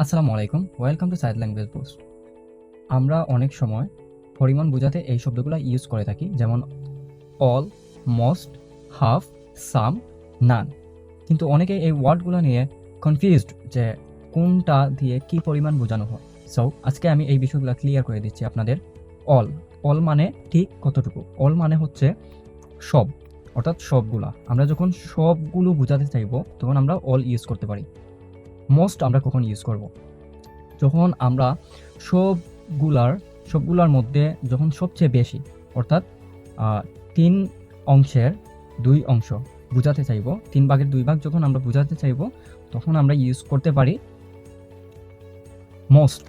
আসসালামু আলাইকুম, welcome to side language boost. আমরা অনেক সময় পরিমাণ বোঝাতে এই শব্দগুলো ইউজ করে থাকি, যেমন অল, মোস্ট, হাফ, সাম, নান। কিন্তু অনেকে এই ওয়ার্ডগুলো নিয়ে কনফিউজড যে কোনটা দিয়ে কি পরিমাণ বোঝানো হয়। সো আজকে আমি এই বিষয়গুলো ক্লিয়ার করে দিচ্ছি আপনাদের। অল অল মানে ঠিক কতটুকু। অল মানে হচ্ছে সব, অর্থাৎ সবগুলা। আমরা যখন সবগুলো বোঝাতে চাইবো তখন আমরা অল ইউজ করতে পারি। মোস্ট আমরা কখন ইউজ করব? যখন আমরা সবগুলার মধ্যে যখন সবচেয়ে বেশি, অর্থাৎ ৩ অংশের ২ অংশ বোঝাতে চাইব, ৩ ভাগের ২ ভাগ যখন আমরা বোঝাতে চাইব তখন আমরা ইউজ করতে পারি মোস্ট।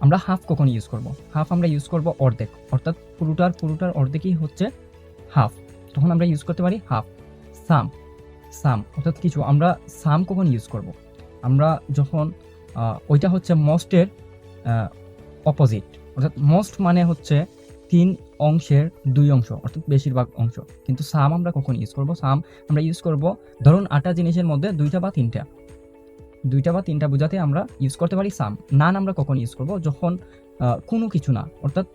আমরা হাফ কখন ইউজ করব? হাফ আমরা ইউজ করব অর্ধেক, অর্থাৎ পুরোটার অর্ধেকই হচ্ছে হাফ। তখন আমরা ইউজ করতে পারি হাফ। সাম সাম অর্থাৎ কিছু। আমরা সাম কখন ইউজ করব? আমরা যখন ওইটা হচ্ছে মোস্টের অপোজিট, অর্থাৎ মোস্ট মানে হচ্ছে ৩ অংশের ২ অংশ, অর্থাৎ বেশিরভাগ অংশ। কিন্তু সাম আমরা কখন ইউজ করব? সাম আমরা ইউজ করব ধরুন ৮টা জিনিসের মধ্যে ২টা বা ৩টা বোঝাতে আমরা ইউজ করতে পারি সাম। নান আমরা কখন ইউজ করব? যখন কোনো কিছু না, অর্থাৎ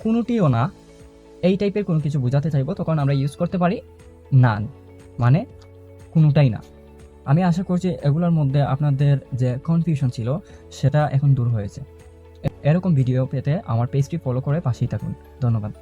কোনোটিও না, এই টাইপের কোনো কিছু বোঝাতে চাইবো তখন আমরা ইউজ করতে পারি নান, মানে কোনোটাই না। আমি আশা করছি এগুলোর মধ্যে আপনাদের যে কনফিউশন ছিল সেটা এখন দূর হয়েছে। এরকম ভিডিও পেতে আমার পেজটি ফলো করে পাশেই থাকুন। ধন্যবাদ।